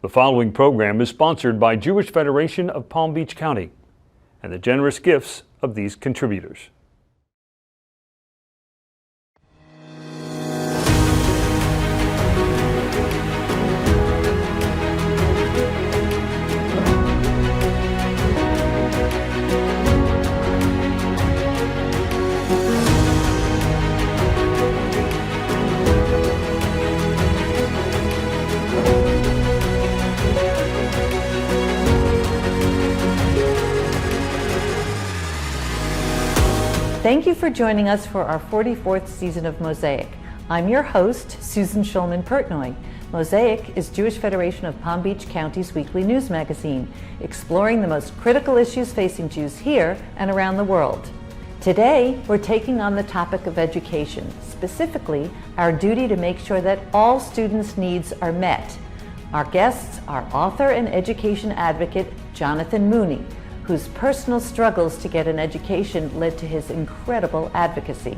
The following program is sponsored by Jewish Federation of Palm Beach County and the generous gifts of these contributors. Thank you for joining us for our 44th season of Mosaic. I'm your host, Susan Schulman-Pertnoy. Mosaic is Jewish Federation of Palm Beach County's weekly news magazine, exploring the most critical issues facing Jews here and around the world. Today, we're taking on the topic of education, specifically our duty to make sure that all students' needs are met. Our guests are author and education advocate Jonathan Mooney, whose personal struggles to get an education led to his incredible advocacy.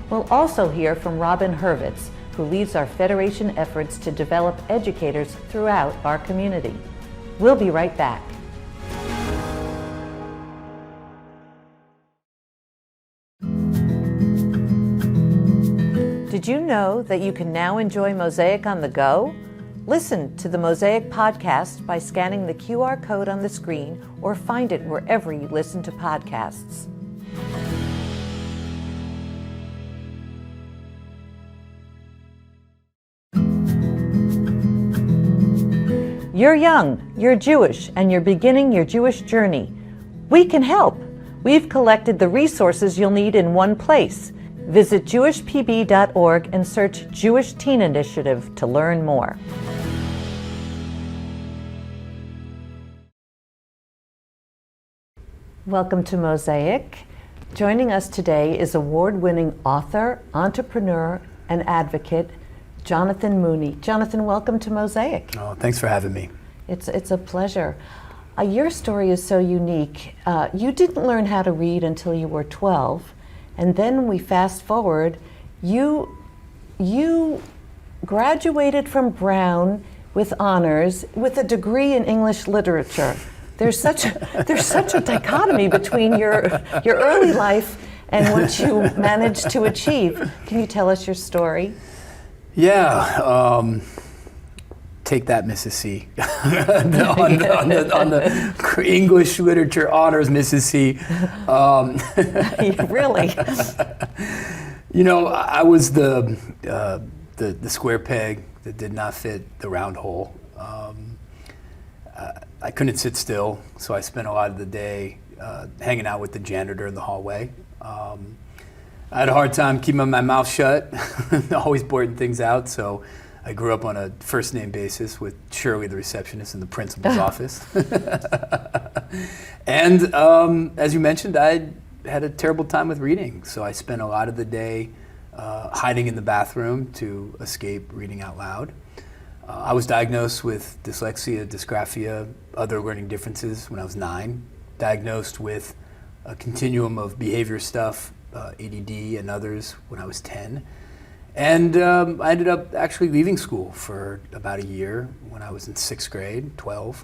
We'll also hear from Robin Hurwitz, who leads our Federation efforts to develop educators throughout our community. We'll be right back. Did you know that you can now enjoy Mosaic on the go? Listen to the Mosaic podcast by scanning the QR code on the screen or find it wherever you listen to podcasts. You're young, you're Jewish, and you're beginning your Jewish journey. We can help. We've collected the resources you'll need in one place. Visit jewishpb.org and search Jewish Teen Initiative to learn more. Welcome to Mosaic. Joining us today is award-winning author, entrepreneur, and advocate, Jonathan Mooney. Jonathan, welcome to Mosaic. Oh, thanks for having me. It's a pleasure. Your story is so unique. You didn't learn how to read until you were 12, and then we fast forward. You graduated from Brown with honors with a degree in English literature. There's such a dichotomy between your early life and what you managed to achieve. Can you tell us your story? Yeah, take that, Mrs. C. on the English literature honors, Mrs. C. Really? You know, I was the square peg that did not fit the round hole. I couldn't sit still, so I spent a lot of the day hanging out with the janitor in the hallway. I had a hard time keeping my mouth shut, always blurting things out, so I grew up on a first name basis with Shirley, the receptionist, in the principal's office. And as you mentioned, I had a terrible time with reading, so I spent a lot of the day hiding in the bathroom to escape reading out loud. I was diagnosed with dyslexia, dysgraphia, other learning differences when I was 9, diagnosed with a continuum of behavior stuff, ADD and others when I was 10. And I ended up actually leaving school for about a year when I was in 6th grade, 12.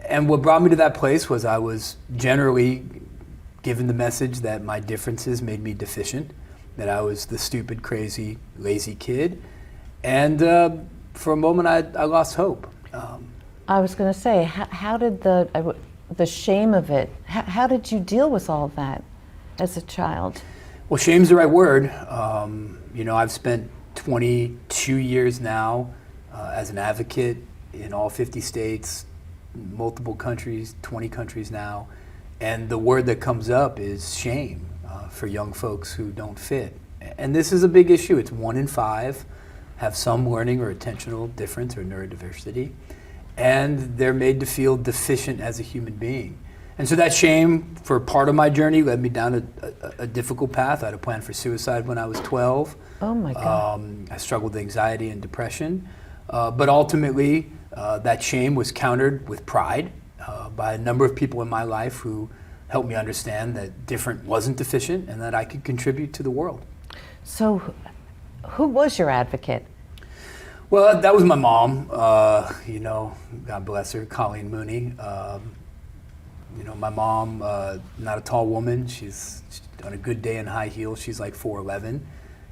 And what brought me to that place was I was generally given the message that my differences made me deficient, that I was the stupid, crazy, lazy kid. And for a moment, I lost hope. I was going to say, how did the shame of it, how did you deal with all that as a child? Well, shame's the right word. You know, I've spent 22 years now as an advocate in all 50 states, multiple countries, 20 countries now. And the word that comes up is shame for young folks who don't fit. And this is a big issue. It's 1 in 5 have some learning or attentional difference or neurodiversity, and they're made to feel deficient as a human being. And so that shame for part of my journey led me down a difficult path. I had a plan for suicide when I was 12. Oh my God. I struggled with anxiety and depression, but ultimately that shame was countered with pride by a number of people in my life who helped me understand that different wasn't deficient and that I could contribute to the world. So who was your advocate? Well, that was my mom. God bless her, Colleen Mooney. My mom, not a tall woman. She's on a good day in high heels. She's like 4'11",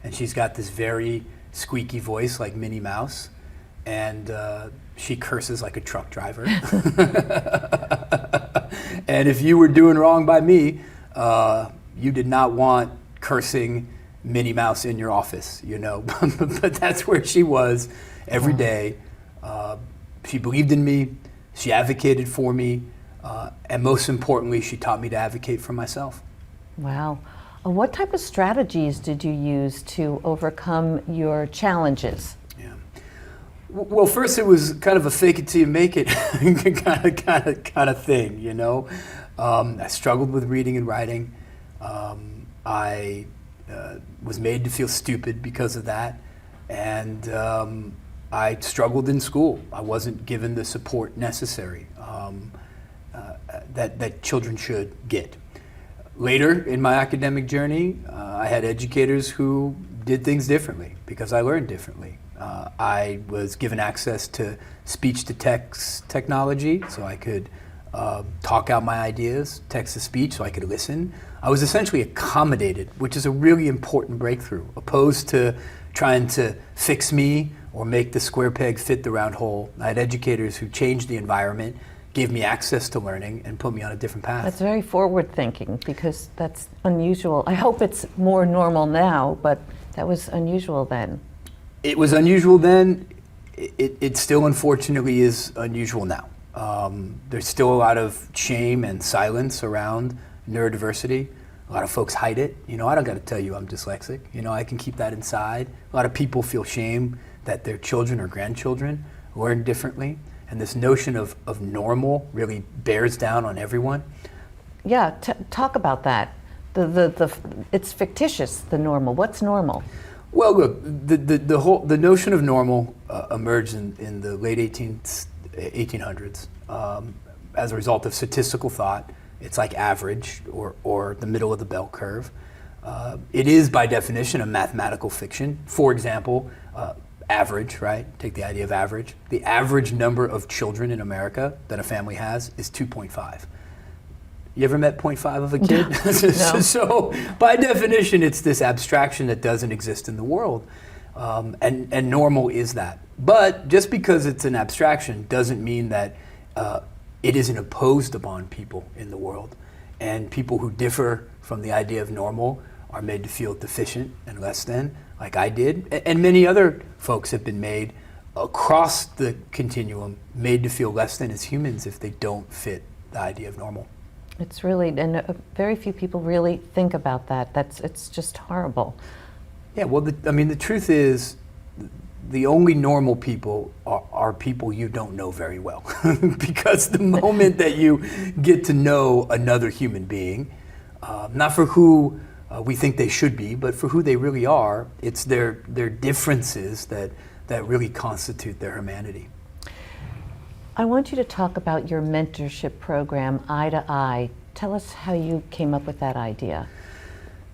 and she's got this very squeaky voice like Minnie Mouse, and she curses like a truck driver. And if you were doing wrong by me, you did not want cursing Minnie Mouse in your office, but that's where she was every day. She believed in me, she advocated for me, and most importantly, she taught me to advocate for myself. Wow. What type of strategies did you use to overcome your challenges? Yeah. Well, first it was kind of a fake it till you make it kind of thing, I struggled with reading and writing. I was made to feel stupid because of that, and I struggled in school. I wasn't given the support necessary that children should get. Later in my academic journey, I had educators who did things differently because I learned differently. I was given access to speech-to-text technology, so I could talk out my ideas, text-to-speech, so I could listen. I was essentially accommodated, which is a really important breakthrough, opposed to trying to fix me or make the square peg fit the round hole. I had educators who changed the environment, gave me access to learning, and put me on a different path. That's very forward thinking, because that's unusual. I hope it's more normal now, but that was unusual then. It was unusual then. It still unfortunately is unusual now. There's still a lot of shame and silence around neurodiversity. A lot of folks hide it. I don't got to tell you I'm dyslexic. I can keep that inside. A lot of people feel shame that their children or grandchildren learn differently. And this notion of normal really bears down on everyone. Yeah, talk about that. It's fictitious, the normal. What's normal? Well, look, the notion of normal emerged in the late 1800s as a result of statistical thought. It's like average or the middle of the bell curve. It is by definition a mathematical fiction. For example, average, right? Take the idea of average. The average number of children in America that a family has is 2.5. You ever met 0.5 of a kid? No. So by definition, it's this abstraction that doesn't exist in the world. And normal is that. But just because it's an abstraction doesn't mean that it isn't imposed upon people in the world. And people who differ from the idea of normal are made to feel deficient and less than, like I did. And many other folks have been made across the continuum, made to feel less than as humans if they don't fit the idea of normal. It's really, and very few people really think about that. It's just horrible. Yeah, well, the truth is, the only normal people are people you don't know very well. Because the moment that you get to know another human being, not for who we think they should be, but for who they really are, it's their differences that really constitute their humanity. I want you to talk about your mentorship program, Eye to Eye. Tell us how you came up with that idea.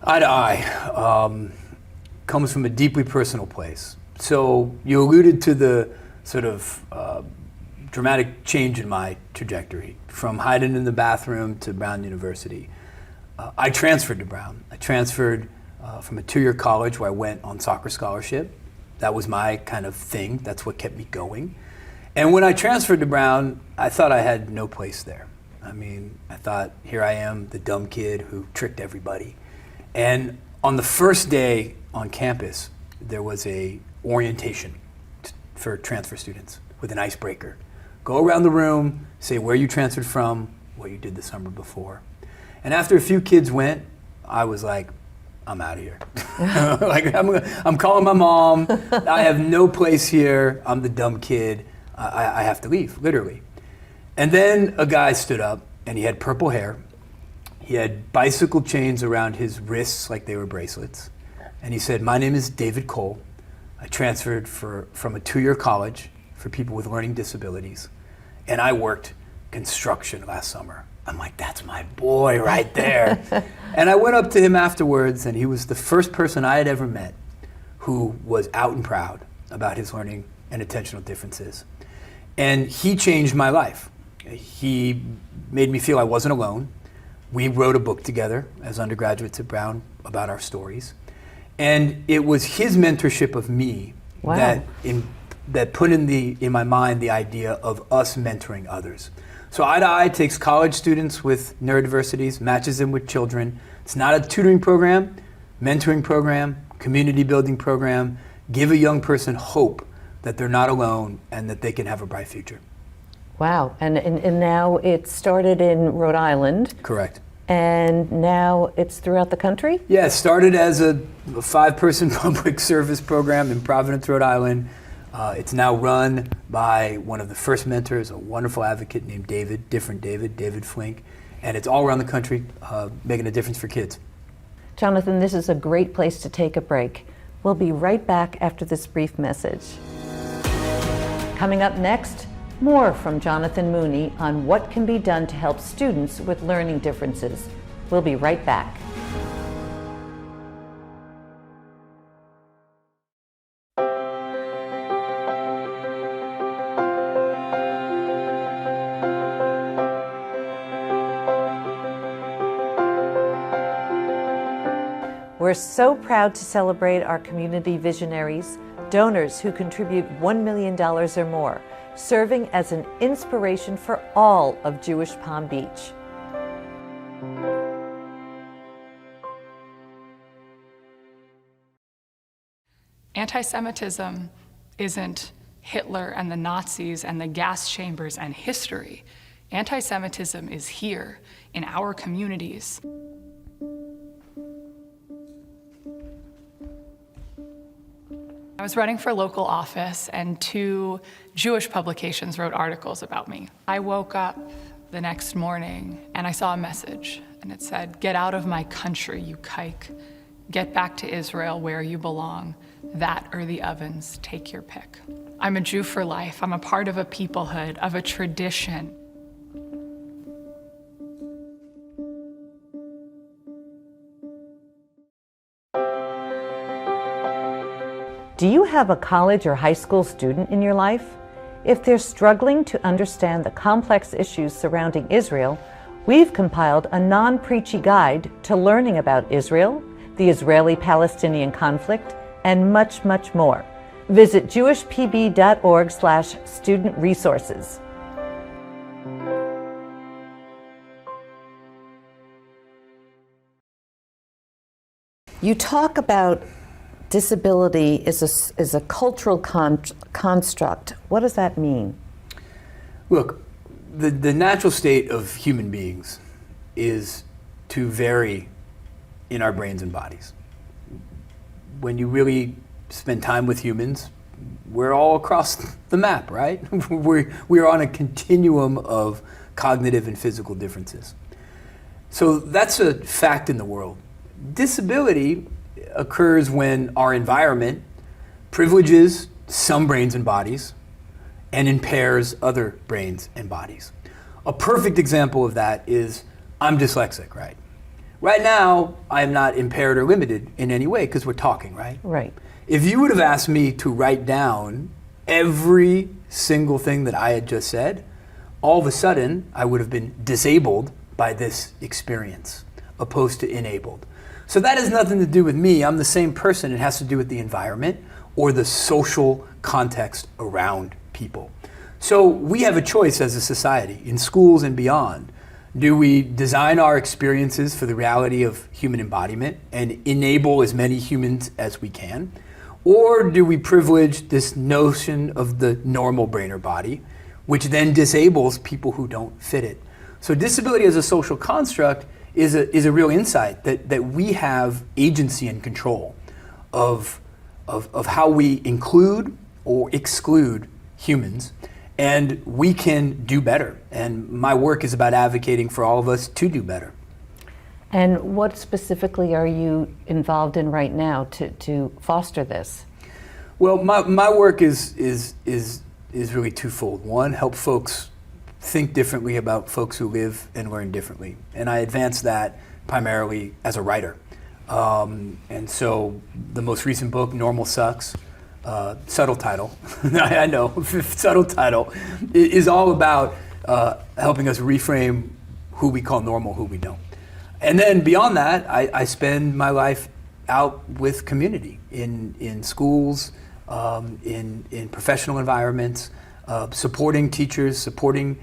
Eye to Eye comes from a deeply personal place. So you alluded to the sort of dramatic change in my trajectory, from hiding in the bathroom to Brown University. I transferred to Brown. I transferred from a 2-year college where I went on soccer scholarship. That was my kind of thing. That's what kept me going. And when I transferred to Brown, I thought I had no place there. I thought, here I am, the dumb kid who tricked everybody. And on the first day on campus, there was a orientation for transfer students with an icebreaker. Go around the room, say where you transferred from, what you did the summer before. And after a few kids went, I was like, I'm out of here. I'm calling my mom. I have no place here. I'm the dumb kid. I have to leave, literally. And then a guy stood up, and he had purple hair. He had bicycle chains around his wrists like they were bracelets. And he said, my name is David Cole. I transferred from a 2-year college for people with learning disabilities. And I worked construction last summer. I'm like, that's my boy right there. And I went up to him afterwards, and he was the first person I had ever met who was out and proud about his learning and attentional differences. And he changed my life. He made me feel I wasn't alone. We wrote a book together as undergraduates at Brown about our stories. And it was his mentorship of me Wow. that put in my mind the idea of us mentoring others. So Eye to Eye takes college students with neurodiversities, matches them with children. It's not a tutoring program, mentoring program, community building program. Give a young person hope that they're not alone and that they can have a bright future. Wow. And now it started in Rhode Island. Correct. And now it's throughout the country? Yeah, it started as a 5-person public service program in Providence, Rhode Island. It's now run by one of the first mentors, a wonderful advocate named David Flink. And it's all around the country, making a difference for kids. Jonathan, this is a great place to take a break. We'll be right back after this brief message. Coming up next, more from Jonathan Mooney on what can be done to help students with learning differences. We'll be right back. We're so proud to celebrate our community visionaries, donors who contribute $1 million or more, serving as an inspiration for all of Jewish Palm Beach. Anti-Semitism isn't Hitler and the Nazis and the gas chambers and history. Anti-Semitism is here in our communities. I was running for local office and 2 Jewish publications wrote articles about me. I woke up the next morning and I saw a message and it said, "Get out of my country, you kike. Get back to Israel where you belong. That or the ovens, take your pick." I'm a Jew for life. I'm a part of a peoplehood, of a tradition. Do you have a college or high school student in your life? If they're struggling to understand the complex issues surrounding Israel, we've compiled a non-preachy guide to learning about Israel, the Israeli-Palestinian conflict, and much, much more. Visit jewishpb.org/student resources. You talk about disability is a cultural construct. What does that mean? Look, the natural state of human beings is to vary in our brains and bodies. When you really spend time with humans, we're all across the map, right? We're on a continuum of cognitive and physical differences. So that's a fact in the world. Disability occurs when our environment privileges some brains and bodies and impairs other brains and bodies. A perfect example of that is I'm dyslexic, right? Right now, I am not impaired or limited in any way because we're talking, right? Right. If you would have asked me to write down every single thing that I had just said, all of a sudden I would have been disabled by this experience, opposed to enabled. So that has nothing to do with me. I'm the same person. It has to do with the environment or the social context around people. So we have a choice as a society, in schools and beyond. Do we design our experiences for the reality of human embodiment and enable as many humans as we can? Or do we privilege this notion of the normal brain or body, which then disables people who don't fit it? So disability as a social construct is a real insight that we have agency and control of how we include or exclude humans, and we can do better. And my work is about advocating for all of us to do better. And what specifically are you involved in right now to foster this? Well, my work is really twofold. One, help folks think differently about folks who live and learn differently. And I advance that primarily as a writer. And so the most recent book, Normal Sucks, subtle title, I know, subtle title, is all about helping us reframe who we call normal, who we don't. And then beyond that, I spend my life out with community, in schools, in professional environments, supporting teachers, supporting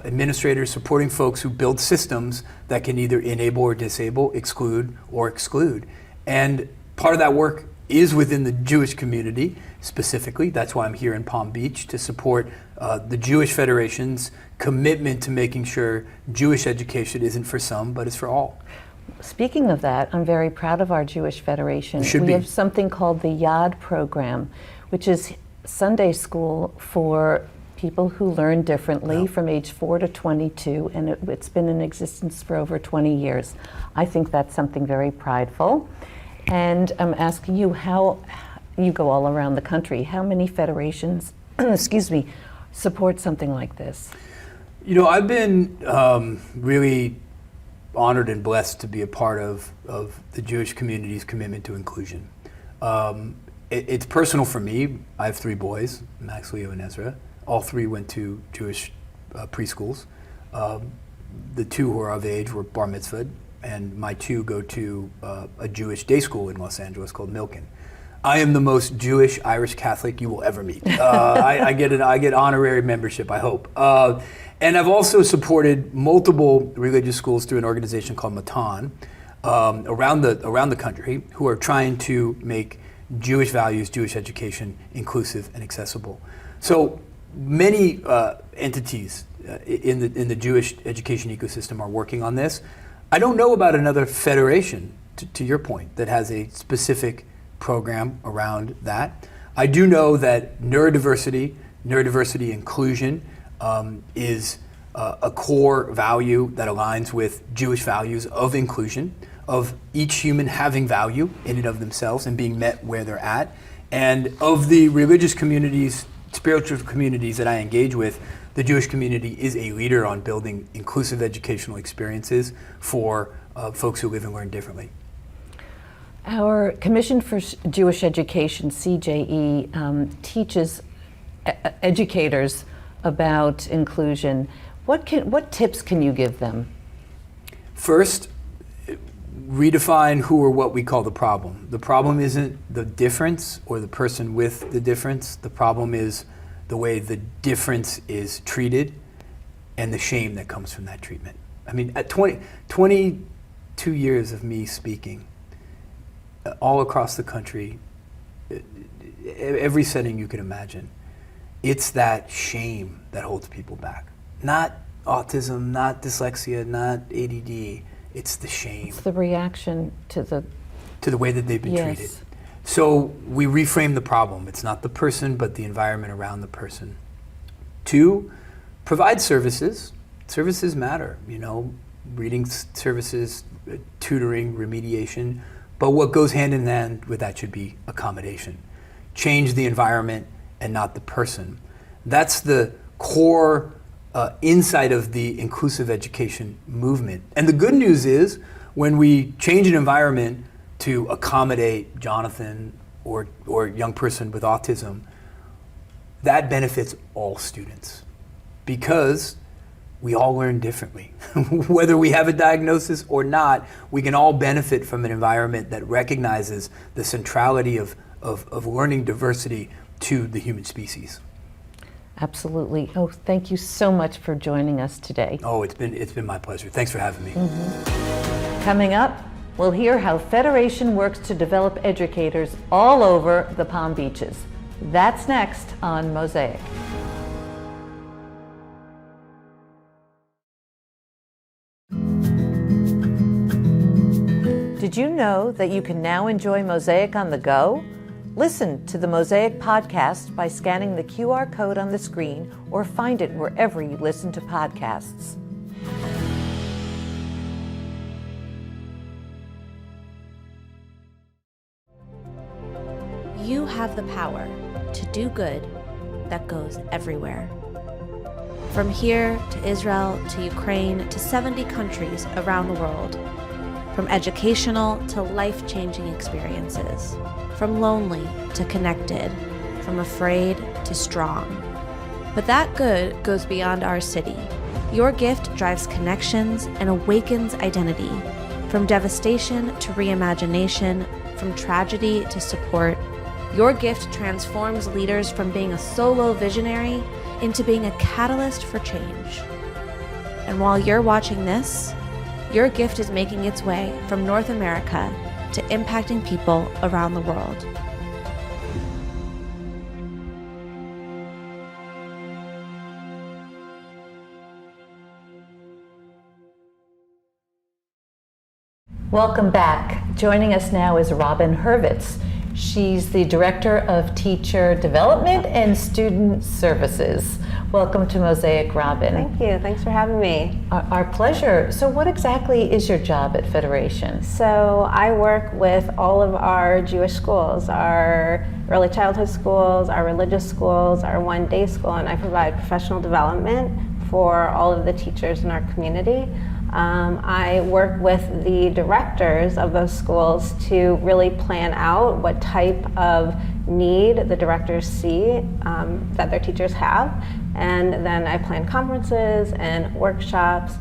administrators, supporting folks who build systems that can either enable or disable, exclude or exclude. And part of that work is within the Jewish community specifically. That's why I'm here in Palm Beach, to support the Jewish Federation's commitment to making sure Jewish education isn't for some, but it's for all. Speaking of that, I'm very proud of our Jewish Federation. We have something called the YAD program, which is Sunday school for people who learn differently from age 4 to 22, and it's been in existence for over 20 years. I think that's something very prideful. And I'm asking you, how you go all around the country, how many federations, excuse me, support something like this? You know, I've been really honored and blessed to be a part of the Jewish community's commitment to inclusion. It's personal for me. I have 3 boys, Max, Leo, and Ezra. All 3 went to Jewish preschools. The 2 who are of age were bar mitzvahed, and my 2 go to a Jewish day school in Los Angeles called Milken. I am the most Jewish Irish Catholic you will ever meet. I get honorary membership, I hope. And I've also supported multiple religious schools through an organization called Matan around the country, who are trying to make Jewish values, Jewish education inclusive and accessible. So many entities in the Jewish education ecosystem are working on this. I don't know about another federation, to your point, that has a specific program around that. I do know that neurodiversity inclusion is a core value that aligns with Jewish values of inclusion, of each human having value in and of themselves and being met where they're at. And of the religious communities, spiritual communities that I engage with, the Jewish community is a leader on building inclusive educational experiences for folks who live and learn differently. Our Commission for Jewish Education, CJE, teaches educators about inclusion. What tips can you give them? First, redefine who or what we call the problem. The problem isn't the difference or the person with the difference. The problem is the way the difference is treated and the shame that comes from that treatment. I mean, at 22 years of me speaking all across the country, every setting you can imagine, it's that shame that holds people back. Not autism, not dyslexia, not ADD. It's the shame. It's the reaction to the way that they've been treated. So we reframe the problem. It's not the person, but the environment around the person. 2, provide services. Services matter, reading services, tutoring, remediation. But what goes hand in hand with that should be accommodation. Change the environment and not the person. That's the core insight of the inclusive education movement. And the good news is, when we change an environment to accommodate Jonathan or a young person with autism, that benefits all students, because we all learn differently. Whether we have a diagnosis or not, we can all benefit from an environment that recognizes the centrality of learning diversity to the human species. Absolutely. Oh, thank you so much for joining us today. Oh, it's been my pleasure. Thanks for having me. Coming up, we'll hear how Federation works to develop educators all over the Palm Beaches. That's next on Mosaic. Did you know that you can now enjoy Mosaic on the go? Listen to the Mosaic podcast by scanning the QR code on the screen, or find it wherever you listen to podcasts. You have the power to do good that goes everywhere. From here to Israel to Ukraine to 70 countries around the world. From educational to life-changing experiences. from lonely to connected, from afraid to strong. But that good goes beyond our city. Your gift drives connections and awakens identity. From devastation to reimagination, from tragedy to support, your gift transforms leaders from being a solo visionary into being a catalyst for change. And while you're watching this, your gift is making its way from North America to impacting people around the world. Welcome back. Joining us now is Robin Hurwitz. She's the Director of Teacher Development and Student Services. Welcome to Mosaic, Robin. Thank you. Thanks for having me. Our pleasure. So what exactly is your job at Federation? So I work with all of our Jewish schools, our early childhood schools, our religious schools, our one-day school, and I provide professional development for all of the teachers in our community. I work with the directors of those schools to really plan out what type of need the directors see that their teachers have, and then I plan conferences and workshops,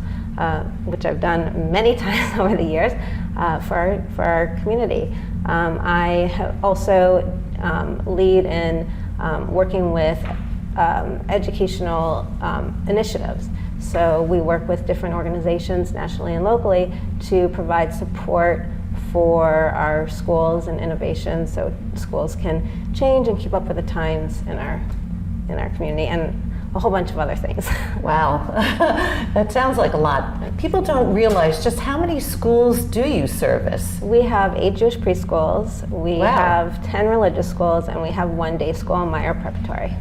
which I've done many times over the years for our community. I also lead in working with educational initiatives. So we work with different organizations nationally and locally to provide support for our schools and innovation so schools can change and keep up with the times in our community, and a whole bunch of other things. Wow, that sounds like a lot. People don't realize just how many schools do you service? We have 8 Jewish preschools, we have 10 religious schools, and we have one day school in Meyer Preparatory.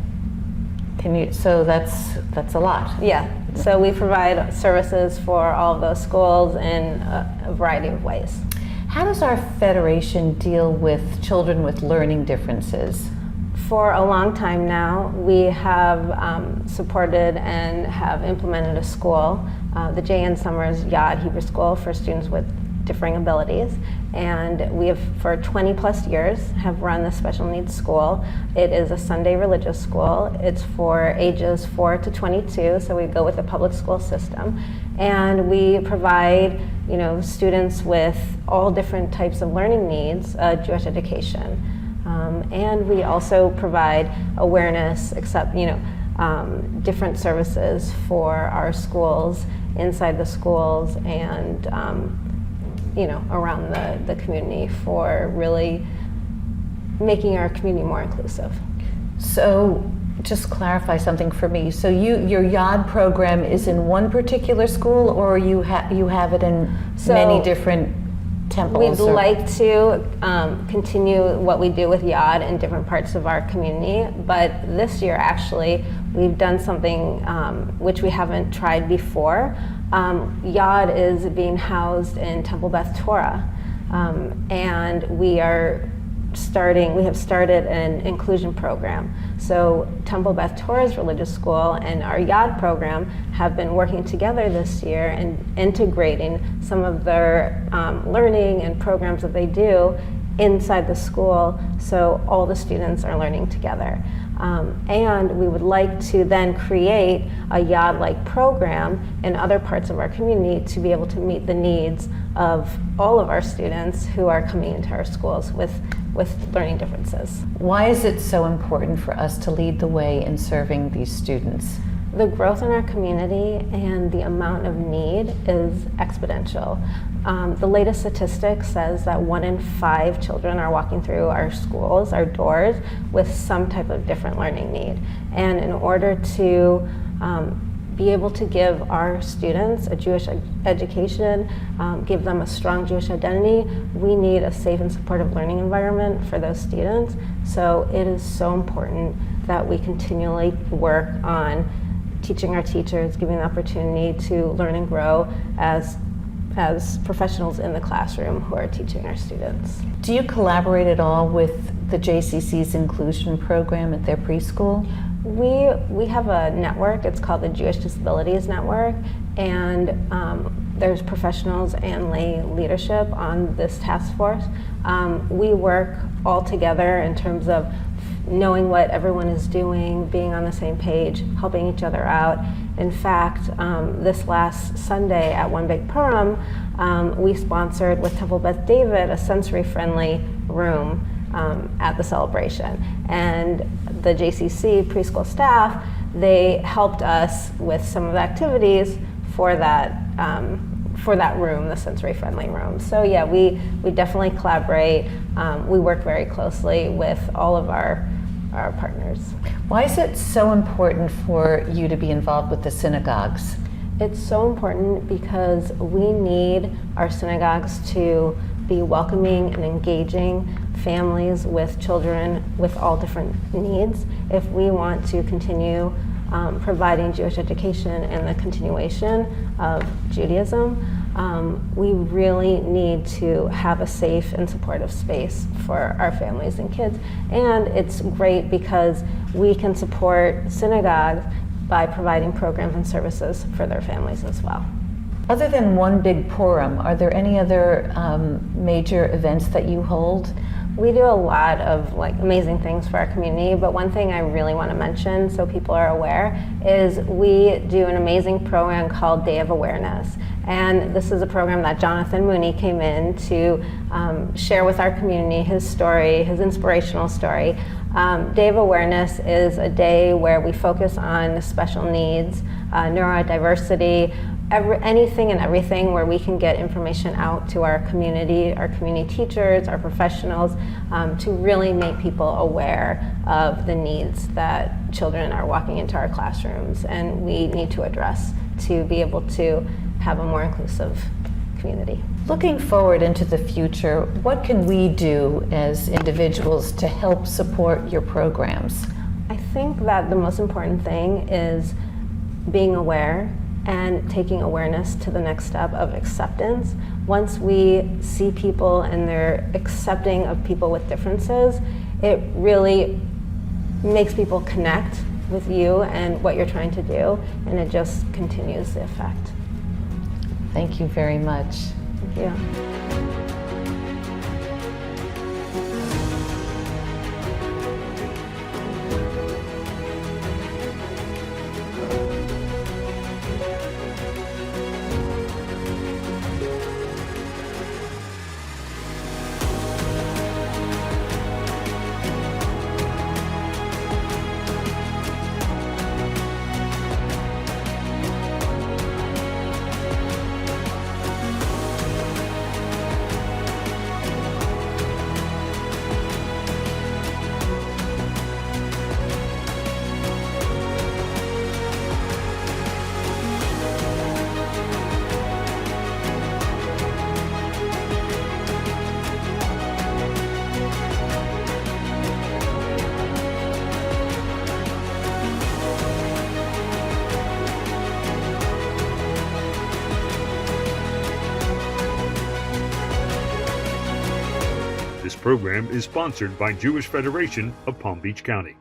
So that's a lot. Yeah, so we provide services for all of those schools in a variety of ways. How does our Federation deal with children with learning differences? For a long time now, we have supported and have implemented a school, the J.N. Summers Yad Hebrew School for students with differing abilities, and we have for 20 plus years have run the special needs school. It is a Sunday religious school. It's for ages 4 to 22, so we go with the public school system, and we provide students with all different types of learning needs, Jewish education, and we also provide awareness, different services for our schools, inside the schools, and around the community for really making our community more inclusive. So just clarify something for me. So your YAD program is in one particular school, or you have it in many different temples? We'd like to continue what we do with YAD in different parts of our community, but this year actually we've done something which we haven't tried before. YAD is being housed in Temple Beth Torah, and we have started an inclusion program. So Temple Beth Torah's religious school and our YAD program have been working together this year and integrating some of their learning and programs that they do inside the school, so all the students are learning together. And we would like to then create a YAD-like program in other parts of our community to be able to meet the needs of all of our students who are coming into our schools with learning differences. Why is it so important for us to lead the way in serving these students? The growth in our community and the amount of need is exponential. The latest statistic says that 1 in 5 children are walking through our schools, our doors, with some type of different learning need. And in order to be able to give our students a Jewish education, give them a strong Jewish identity, we need a safe and supportive learning environment for those students. So it is so important that we continually work on teaching our teachers, giving the opportunity to learn and grow as professionals in the classroom who are teaching our students. Do you collaborate at all with the JCC's inclusion program at their preschool? We have a network, it's called the Jewish Disabilities Network, and there's professionals and lay leadership on this task force. We work all together in terms of knowing what everyone is doing, being on the same page, helping each other out. In fact, this last Sunday at One Big Purim, we sponsored with Temple Beth David a sensory-friendly room at the celebration. And the JCC preschool staff, they helped us with some of the activities for that room, the sensory-friendly room. So yeah, we definitely collaborate. We work very closely with all of our partners. Why is it so important for you to be involved with the synagogues? It's so important because we need our synagogues to be welcoming and engaging families with children with all different needs if we want to continue providing Jewish education and the continuation of Judaism. We really need to have a safe and supportive space for our families and kids. And it's great because we can support synagogues by providing programs and services for their families as well. Other than One Big Purim, are there any other major events that you hold? We do a lot of amazing things for our community, but one thing I really want to mention so people are aware is we do an amazing program called Day of Awareness. And this is a program that Jonathan Mooney came in to share with our community his story, his inspirational story. Day of Awareness is a day where we focus on special needs, neurodiversity, anything and everything where we can get information out to our community teachers, our professionals, to really make people aware of the needs that children are walking into our classrooms and we need to address to be able to have a more inclusive community. Looking forward into the future, what can we do as individuals to help support your programs? I think that the most important thing is being aware and taking awareness to the next step of acceptance. Once we see people and they're accepting of people with differences, it really makes people connect with you and what you're trying to do, and it just continues the effect. Thank you very much. Thank you. This program is sponsored by Jewish Federation of Palm Beach County.